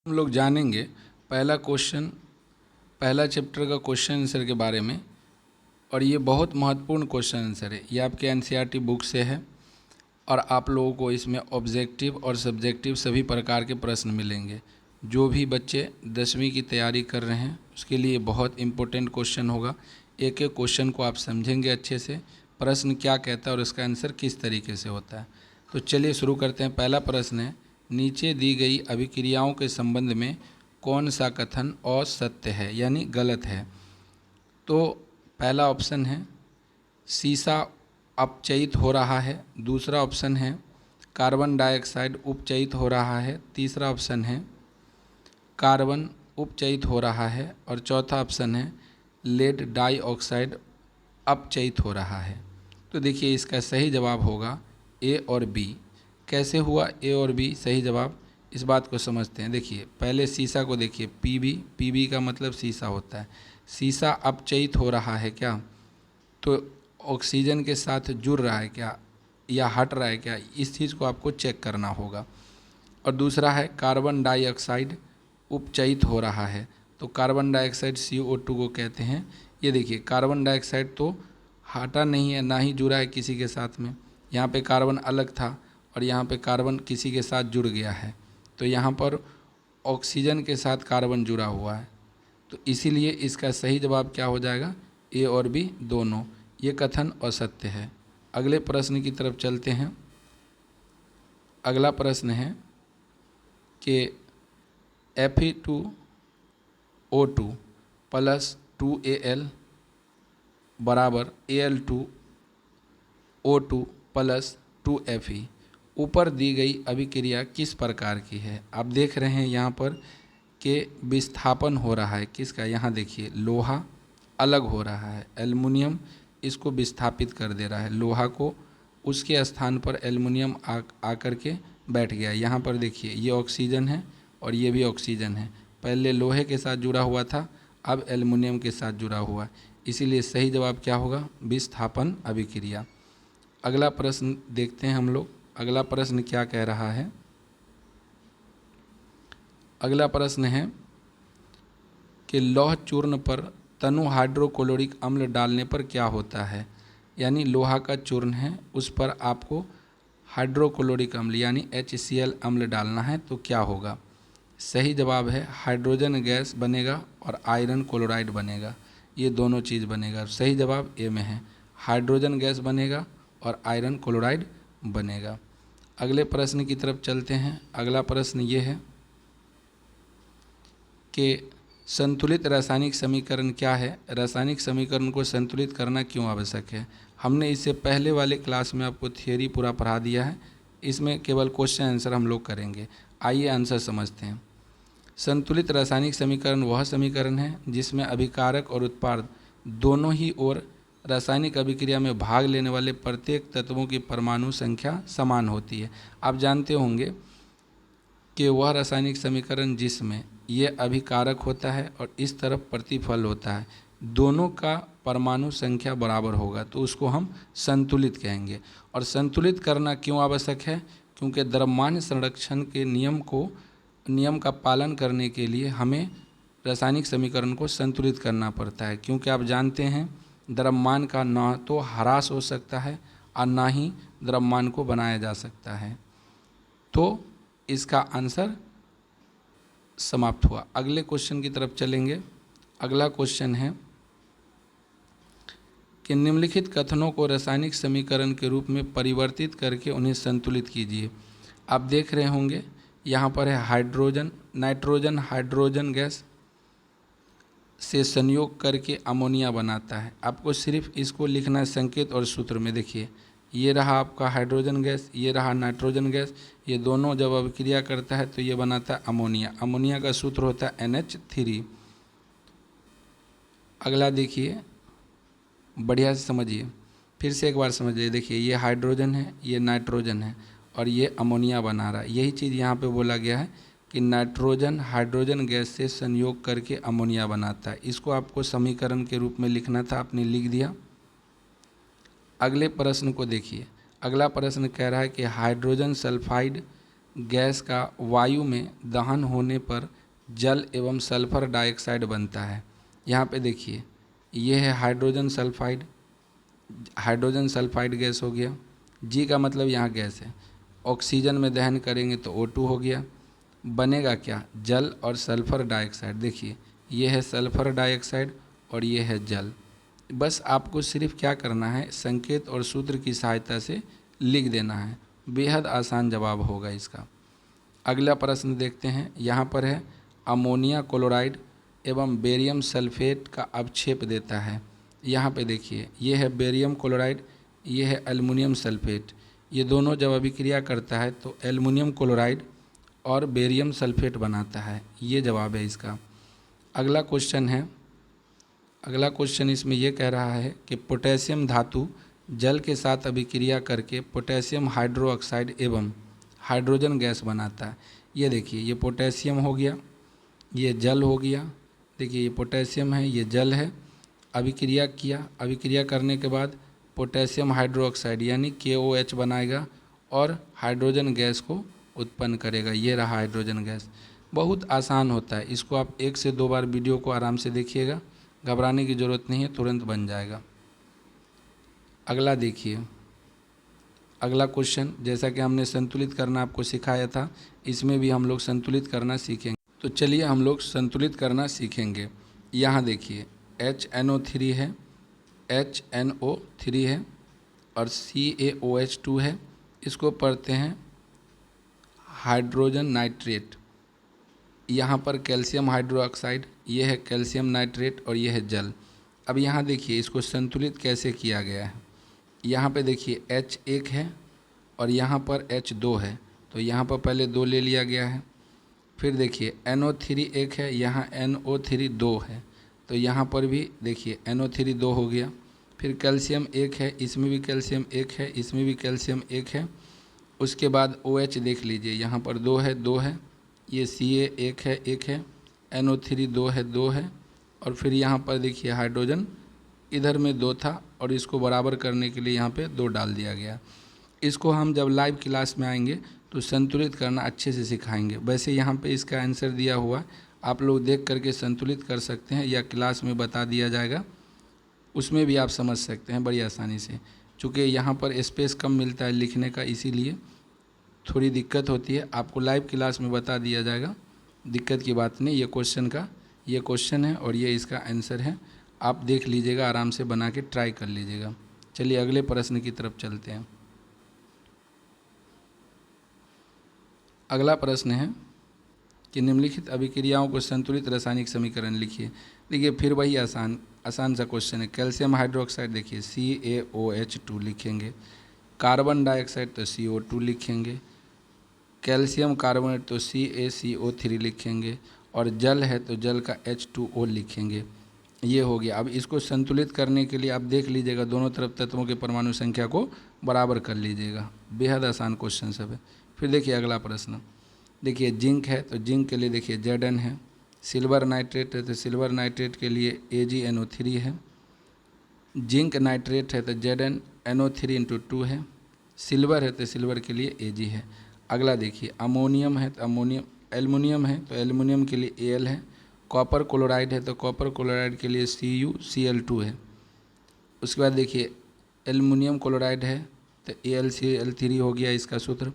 हम लोग जानेंगे पहला चैप्टर का क्वेश्चन आंसर के बारे में। और ये बहुत महत्वपूर्ण क्वेश्चन आंसर है। ये आपके एनसीईआरटी बुक से है और आप लोगों को इसमें ऑब्जेक्टिव और सब्जेक्टिव सभी प्रकार के प्रश्न मिलेंगे। जो भी बच्चे 10वीं की तैयारी कर रहे हैं उसके लिए बहुत इम्पोर्टेंट क्वेश्चन होगा। एक एक क्वेश्चन को आप समझेंगे अच्छे से, प्रश्न क्या कहता है और इसका आंसर किस तरीके से होता है। तो चलिए शुरू करते हैं। पहला प्रश्न है, नीचे दी गई अभिक्रियाओं के संबंध में कौन सा कथन असत्य है यानी गलत है। तो पहला ऑप्शन है सीसा अपचयित हो रहा है। दूसरा ऑप्शन है कार्बन डाइऑक्साइड उपचयित हो रहा है। तीसरा ऑप्शन है कार्बन उपचयित हो रहा है। और चौथा ऑप्शन है लेड डाइऑक्साइड अपचयित हो रहा है। तो देखिए इसका सही जवाब होगा ए और बी। कैसे हुआ ए और बी सही जवाब, इस बात को समझते हैं। देखिए पहले सीसा को देखिए, पीबी का मतलब सीसा होता है। सीसा अपचयित हो रहा है क्या, तो ऑक्सीजन के साथ जुड़ रहा है क्या या हट रहा है क्या, इस चीज़ को आपको चेक करना होगा। और दूसरा है कार्बन डाइऑक्साइड उपचयित हो रहा है। तो कार्बन डाइऑक्साइड CO2 को कहते हैं। ये देखिए कार्बन डाइऑक्साइड तो हटा नहीं है, ना ही जुड़ा है किसी के साथ में। यहाँ पे कार्बन अलग था और यहाँ पे कार्बन किसी के साथ जुड़ गया है। तो यहाँ पर ऑक्सीजन के साथ कार्बन जुड़ा हुआ है। तो इसीलिए इसका सही जवाब क्या हो जाएगा, ए और बी दोनों। ये कथन असत्य है। अगले प्रश्न की तरफ चलते हैं। अगला प्रश्न है कि Fe2O2 प्लस 2Al बराबर Al2O2 प्लस 2Fe ऊपर दी गई अभिक्रिया किस प्रकार की है। आप देख रहे हैं यहाँ पर कि विस्थापन हो रहा है किसका, यहाँ देखिए लोहा अलग हो रहा है, एल्युमिनियम इसको विस्थापित कर दे रहा है। लोहा को उसके स्थान पर एल्युमिनियम आकर के बैठ गया। यहाँ पर देखिए ये ऑक्सीजन है और ये भी ऑक्सीजन है। पहले लोहे के साथ जुड़ा हुआ था, अब एल्युमिनियम के साथ जुड़ा हुआ है। इसीलिए सही जवाब क्या होगा, विस्थापन अभिक्रिया। अगला प्रश्न देखते हैं हम लोग। अगला प्रश्न क्या कह रहा है। अगला प्रश्न है कि लौह चूर्ण पर तनु हाइड्रोक्लोरिक अम्ल डालने पर क्या होता है। यानी लोहा का चूर्ण है, उस पर आपको हाइड्रोक्लोरिक अम्ल यानी HCl अम्ल डालना है तो क्या होगा। सही जवाब है हाइड्रोजन गैस बनेगा और आयरन क्लोराइड बनेगा। ये दोनों चीज़ बनेगा। सही जवाब ए में है, हाइड्रोजन गैस बनेगा और आयरन क्लोराइड बनेगा। अगले प्रश्न की तरफ चलते हैं। अगला प्रश्न ये है कि संतुलित रासायनिक समीकरण क्या है। रासायनिक समीकरण को संतुलित करना क्यों आवश्यक है। हमने इससे पहले वाले क्लास में आपको थियोरी पूरा पढ़ा दिया है, इसमें केवल क्वेश्चन आंसर हम लोग करेंगे। आइए आंसर समझते हैं। संतुलित रासायनिक समीकरण वह समीकरण है जिसमें अभिकारक और उत्पाद दोनों ही ओर रासायनिक अभिक्रिया में भाग लेने वाले प्रत्येक तत्वों की परमाणु संख्या समान होती है। आप जानते होंगे कि वह रासायनिक समीकरण जिसमें ये अभिकारक होता है और इस तरफ प्रतिफल होता है, दोनों का परमाणु संख्या बराबर होगा तो उसको हम संतुलित कहेंगे। और संतुलित करना क्यों आवश्यक है, क्योंकि द्रव्यमान संरक्षण के नियम का पालन करने के लिए हमें रासायनिक समीकरण को संतुलित करना पड़ता है। क्योंकि आप जानते हैं द्रव्यमान का ना तो ह्रास हो सकता है और ना ही द्रव्यमान को बनाया जा सकता है। तो इसका आंसर समाप्त हुआ। अगले क्वेश्चन की तरफ चलेंगे। अगला क्वेश्चन है कि निम्नलिखित कथनों को रासायनिक समीकरण के रूप में परिवर्तित करके उन्हें संतुलित कीजिए। आप देख रहे होंगे यहाँ पर है नाइट्रोजन हाइड्रोजन गैस से संयोग करके अमोनिया बनाता है। आपको सिर्फ इसको लिखना है संकेत और सूत्र में। देखिए ये रहा आपका हाइड्रोजन गैस, ये रहा नाइट्रोजन गैस, ये दोनों जब अभिक्रिया करता है तो ये बनाता है अमोनिया। अमोनिया का सूत्र होता है NH3। अगला देखिए, बढ़िया से समझिए, फिर से एक बार समझिए। देखिए ये हाइड्रोजन है, ये नाइट्रोजन है और ये अमोनिया बना रहा है। यही चीज़ यहाँ पे बोला गया है कि नाइट्रोजन हाइड्रोजन गैस से संयोग करके अमोनिया बनाता है। इसको आपको समीकरण के रूप में लिखना था, आपने लिख दिया। अगले प्रश्न को देखिए। अगला प्रश्न कह रहा है कि हाइड्रोजन सल्फाइड गैस का वायु में दहन होने पर जल एवं सल्फर डाइऑक्साइड बनता है। यहाँ पे देखिए, ये है hydrogen sulphide, hydrogen sulphide gas हो गया। जी का मतलब यहाँ गैस है। ऑक्सीजन में दहन करेंगे तो O2 हो गया। बनेगा क्या? जल और सल्फर डाइऑक्साइड। देखिए, ये है सल्फर डाइऑक्साइड और ये है जल। बस आपको सिर्फ क्या करना है, संकेत और सूत्र की सहायता से लिख देना है। बेहद आसान जवाब होगा इसका। अगला प्रश्न देखते हैं। यहाँ पर है अमोनिया क्लोराइड एवं बेरियम सल्फेट का अवक्षेप देता है। यहाँ पे देखिए, ये है बेरियम क्लोराइड, ये है एल्युमिनियम सल्फेट। ये दोनों जब अभिक्रिया करता है तो एल्युमिनियम क्लोराइड और बेरियम सल्फेट बनाता है। ये जवाब है इसका। अगला क्वेश्चन है, अगला क्वेश्चन इसमें यह कह रहा है कि पोटेशियम धातु जल के साथ अभिक्रिया करके पोटेशियम हाइड्रोक्साइड एवं हाइड्रोजन गैस बनाता है। ये देखिए, ये पोटेशियम हो गया, ये जल हो गया। देखिए, ये पोटेशियम है, ये जल है। अभिक्रिया किया, अभिक्रिया करने के बाद पोटेशियम हाइड्रोक्साइड यानी KOH बनाएगा और हाइड्रोजन गैस को उत्पन्न करेगा। ये रहा हाइड्रोजन गैस। बहुत आसान होता है, इसको आप 1 से 2 बार वीडियो को आराम से देखिएगा, घबराने की ज़रूरत नहीं है, तुरंत बन जाएगा। अगला देखिए, अगला क्वेश्चन, जैसा कि हमने संतुलित करना आपको सिखाया था, इसमें भी हम लोग संतुलित करना सीखेंगे। तो चलिए हम लोग संतुलित करना सीखेंगे। यहाँ देखिए, HNO3 है, HNO3 है और CaOH2 है। इसको पढ़ते हैं हाइड्रोजन नाइट्रेट। यहाँ पर कैल्शियम हाइड्रोक्साइड, ये है कैल्शियम नाइट्रेट और ये है जल। अब यहाँ देखिए, इसको संतुलित कैसे किया गया है। यहाँ पे देखिए H1 है और यहाँ पर H2 है, तो यहाँ पर पहले 2 ले लिया गया है। फिर देखिए NO3 1 है, यहाँ NO3 2 है, तो यहाँ पर भी देखिए NO3 2 हो गया। फिर कैल्शियम 1 है, इसमें भी कैल्शियम 1 है, इसमें भी कैल्शियम 1 है। उसके बाद OH देख लीजिए, यहाँ पर 2 है, 2 है। ये Ca 1 है, 1 है। NO3 2 है, 2 है। और फिर यहाँ पर देखिए हाइड्रोजन इधर में 2 था और इसको बराबर करने के लिए यहाँ पे 2 डाल दिया गया। इसको हम जब लाइव क्लास में आएंगे तो संतुलित करना अच्छे से सिखाएंगे। वैसे यहाँ पे इसका आंसर दिया हुआ, आप लोग देख करके संतुलित कर सकते हैं या क्लास में बता दिया जाएगा, उसमें भी आप समझ सकते हैं बड़ी आसानी से। चूँकि यहाँ पर स्पेस कम मिलता है लिखने का, इसीलिए थोड़ी दिक्कत होती है। आपको लाइव क्लास में बता दिया जाएगा, दिक्कत की बात नहीं। ये क्वेश्चन का ये क्वेश्चन है और ये इसका आंसर है। आप देख लीजिएगा, आराम से बना के ट्राई कर लीजिएगा। चलिए अगले प्रश्न की तरफ चलते हैं। अगला प्रश्न है कि निम्नलिखित अभिक्रियाओं को संतुलित रासायनिक समीकरण लिखिए। देखिए, फिर वही आसान सा क्वेश्चन है। कैल्शियम हाइड्रोक्साइड देखिए CaOH2 लिखेंगे, कार्बन डाइऑक्साइड तो CO2 लिखेंगे, कैल्शियम कार्बोनेट तो CaCO3 लिखेंगे और जल है तो जल का H2O लिखेंगे। ये हो गया। अब इसको संतुलित करने के लिए आप देख लीजिएगा, दोनों तरफ तत्वों के परमाणु संख्या को बराबर कर लीजिएगा। बेहद आसान क्वेश्चन सब है। फिर देखिए अगला प्रश्न, देखिए जिंक है तो जिंक के लिए देखिए Zn है, सिल्वर नाइट्रेट है तो सिल्वर नाइट्रेट के लिए AgNO3 है, जिंक नाइट्रेट है तो ZnNO3 × 2 है, सिल्वर है तो सिल्वर के लिए Ag है। अगला देखिए अमोनियम है तो अमोनियम, एल्युमिनियम है तो एल्युमिनियम के लिए Al है, कॉपर क्लोराइड है तो कॉपर क्लोराइड के लिए CuCl2 है। उसके बाद देखिए एल्युमिनियम क्लोराइड है तो AlCl3 हो गया इसका सूत्र,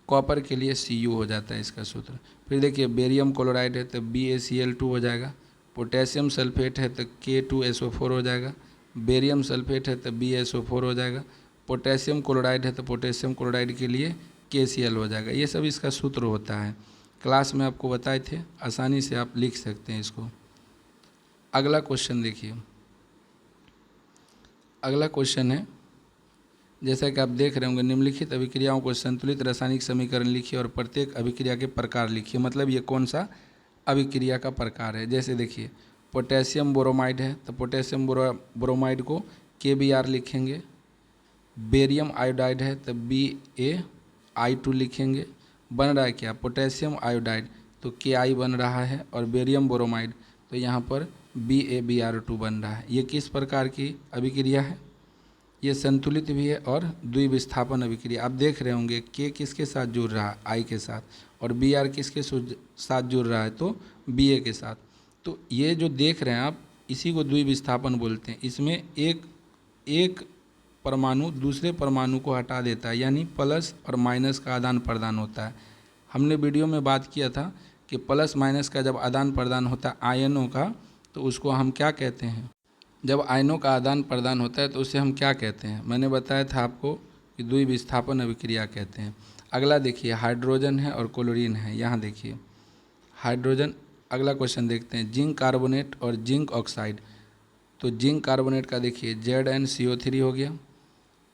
कॉपर के लिए Cu हो जाता है इसका सूत्र। फिर देखिए बेरियम क्लोराइड है तो BaCl2 हो जाएगा, पोटेशियम सल्फेट है तो K2SO4 हो जाएगा, बेरियम सल्फेट है तो BaSO4 हो जाएगा, पोटेशियम क्लोराइड है तो पोटेशियम क्लोराइड के लिए KCl हो जाएगा। ये सब इसका सूत्र होता है, क्लास में आपको बताए थे, आसानी से आप लिख सकते हैं इसको। अगला क्वेश्चन देखिए, अगला क्वेश्चन है, जैसा कि आप देख रहे होंगे, निम्नलिखित अभिक्रियाओं को संतुलित रासायनिक समीकरण लिखिए और प्रत्येक अभिक्रिया के प्रकार लिखिए। मतलब ये कौन सा अभिक्रिया का प्रकार है। जैसे देखिए पोटेशियम बोरोमाइड है तो पोटेशियम बोरोमाइड को KBr लिखेंगे, बेरियम आयोडाइड है तो BaI2 लिखेंगे। बन रहा है क्या, पोटेशियम आयोडाइड तो Ki बन रहा है और बेरियम बोरोमाइड तो यहाँ पर BaBr2 बन रहा है। ये किस प्रकार की अभिक्रिया है, ये संतुलित भी है और द्विविस्थापन अभिक्रिया। आप देख रहे होंगे के किसके साथ जुड़ रहा है, आई के साथ, और बी आर किसके साथ जुड़ रहा है, तो बी ए के साथ। तो ये जो देख रहे हैं आप, इसी को द्विविस्थापन बोलते हैं। इसमें एक परमाणु दूसरे परमाणु को हटा देता है, यानी प्लस और माइनस का आदान प्रदान होता है। हमने वीडियो में बात किया था कि प्लस माइनस का जब आदान प्रदान होता है आयनों का, तो उसको हम क्या कहते हैं? जब आयनों का आदान प्रदान होता है तो उसे हम क्या कहते हैं? मैंने बताया था आपको कि द्विविस्थापन अभिक्रिया कहते हैं। अगला देखिए, हाइड्रोजन है और क्लोरीन है। यहाँ देखिए हाइड्रोजन। अगला क्वेश्चन देखते हैं, जिंक कार्बोनेट और जिंक ऑक्साइड। तो जिंक कार्बोनेट का देखिए ZnCO3 हो गया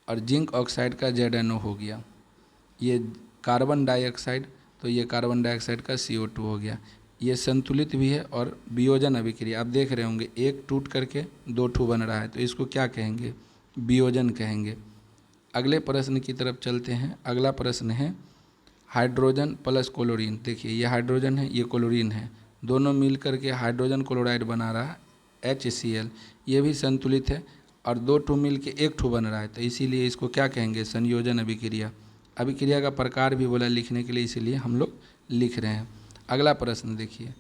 और जिंक ऑक्साइड का ZnO हो गया। ये कार्बन डाइऑक्साइड, तो ये कार्बन डाइऑक्साइड का CO2 हो गया। ये संतुलित भी है और वियोजन अभिक्रिया। आप देख रहे होंगे एक टूट करके दो ठू बन रहा है, तो इसको क्या कहेंगे? वियोजन कहेंगे। अगले प्रश्न की तरफ चलते हैं। अगला प्रश्न है हाइड्रोजन प्लस क्लोरीन। देखिए ये हाइड्रोजन है, ये क्लोरीन है, दोनों मिल करके हाइड्रोजन क्लोराइड बना रहा है HCl। ये भी संतुलित है और दो ठू मिल के एक ठू बन रहा है, तो इसीलिए इसको क्या कहेंगे? संयोजन अभिक्रिया। अभिक्रिया का प्रकार भी बोला लिखने के लिए, इसीलिए हम लोग लिख रहे हैं। अगला प्रश्न देखिए,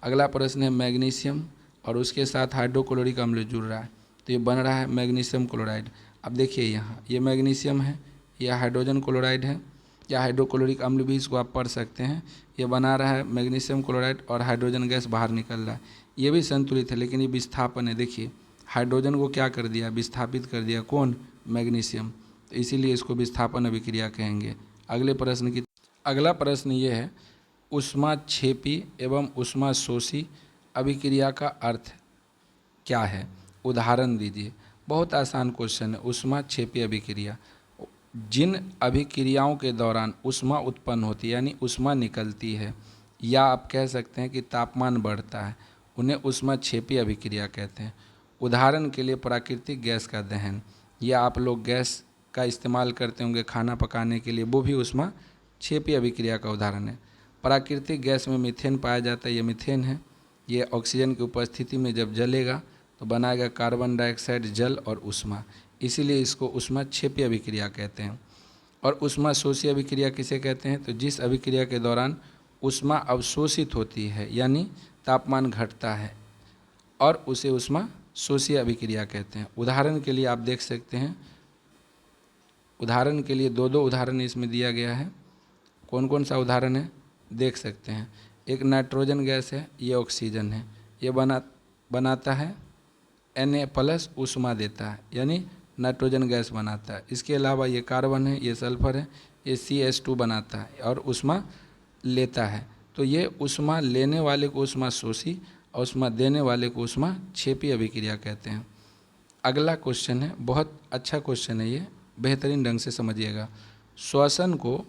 अगला प्रश्न है मैग्नीशियम और उसके साथ हाइड्रोक्लोरिक अम्ल जुड़ रहा है, तो ये बन रहा है मैग्नीशियम क्लोराइड। अब देखिए यहाँ ये मैग्नीशियम है, यह हाइड्रोजन क्लोराइड है, या हाइड्रोक्लोरिक अम्ल भी इसको आप पढ़ सकते हैं। ये बना रहा है मैग्नीशियम क्लोराइड और हाइड्रोजन गैस बाहर निकल रहा है। ये भी संतुलित है, लेकिन ये विस्थापन है। देखिए हाइड्रोजन को क्या कर दिया? विस्थापित कर दिया। कौन? मैग्नीशियम। तो इसीलिए इसको विस्थापन अभिक्रिया कहेंगे। अगला प्रश्न ये है, ऊष्माक्षेपी एवं ऊष्माशोषी अभिक्रिया का अर्थ क्या है? उदाहरण दीजिए। बहुत आसान क्वेश्चन है। ऊष्माक्षेपी अभिक्रिया, जिन अभिक्रियाओं के दौरान ऊष्मा उत्पन्न होती है, यानी ऊष्मा निकलती है, या आप कह सकते हैं कि तापमान बढ़ता है, उन्हें ऊष्माक्षेपी अभिक्रिया कहते हैं। उदाहरण के लिए प्राकृतिक गैस का दहन, या आप लोग गैस का इस्तेमाल करते होंगे खाना पकाने के लिए, वो भी ऊष्माक्षेपी अभिक्रिया का उदाहरण है। प्राकृतिक गैस में मीथेन पाया जाता है, ये मीथेन है। ये ऑक्सीजन की उपस्थिति में जब जलेगा तो बनाएगा कार्बन डाइऑक्साइड, जल और ऊष्मा, इसीलिए इसको ऊष्माक्षेपी अभिक्रिया कहते हैं। और ऊष्माशोषी अभिक्रिया किसे कहते हैं? तो जिस अभिक्रिया के दौरान ऊष्मा अवशोषित होती है, यानी तापमान घटता है, और उसे ऊष्माशोषी अभिक्रिया कहते हैं। उदाहरण के लिए आप देख सकते हैं, उदाहरण के लिए दो उदाहरण इसमें दिया गया है। कौन कौन सा उदाहरण है देख सकते हैं। एक नाइट्रोजन गैस है, ये ऑक्सीजन है, ये बनाता है Na+ ऊष्मा देता है, यानी नाइट्रोजन गैस बनाता है। इसके अलावा ये कार्बन है, ये सल्फर है, ये CH2 बनाता है और ऊष्मा लेता है। तो ये ऊष्मा लेने वाले को ऊष्माशोषी और ऊष्मा देने वाले को ऊष्माक्षेपी अभिक्रिया कहते हैं। अगला क्वेश्चन है, बहुत अच्छा क्वेश्चन है, ये बेहतरीन ढंग से समझिएगा। श्वसन को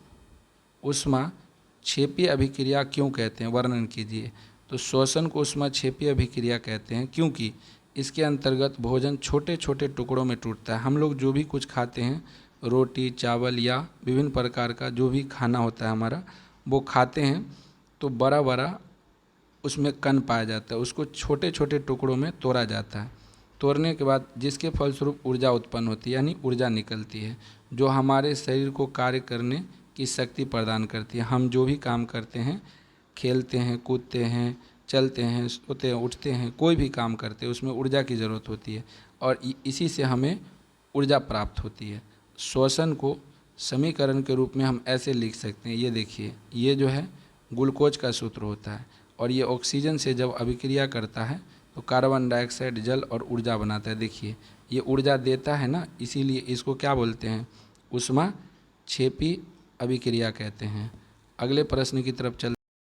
ऊष्माक्षेपी अभिक्रिया क्यों कहते हैं? वर्णन कीजिए। तो श्वसन को ऊष्माक्षेपी अभिक्रिया कहते हैं क्योंकि इसके अंतर्गत भोजन छोटे छोटे टुकड़ों में टूटता है। हम लोग जो भी कुछ खाते हैं, रोटी, चावल या विभिन्न प्रकार का जो भी खाना होता है हमारा, वो खाते हैं तो बड़ा बड़ा उसमें कण पाया जाता है, उसको छोटे छोटे टुकड़ों में तोड़ा जाता है। तोड़ने के बाद जिसके फलस्वरूप ऊर्जा उत्पन्न होती है, यानी ऊर्जा निकलती है, जो हमारे शरीर को कार्य करने की शक्ति प्रदान करती है। हम जो भी काम करते हैं, खेलते हैं, कूदते हैं, चलते हैं, सोते हैं, उठते हैं, कोई भी काम करते हैं, उसमें ऊर्जा की ज़रूरत होती है और इसी से हमें ऊर्जा प्राप्त होती है। श्वसन को समीकरण के रूप में हम ऐसे लिख सकते हैं। ये देखिए, ये जो है ग्लूकोज का सूत्र होता है और ये ऑक्सीजन से जब अभिक्रिया करता है तो कार्बन डाइऑक्साइड, जल और ऊर्जा बनाता है। देखिए ये ऊर्जा देता है ना, इसीलिए इसको क्या बोलते हैं? ऊष्माक्षेपी अभिक्रिया कहते हैं। अगले प्रश्न की तरफ चल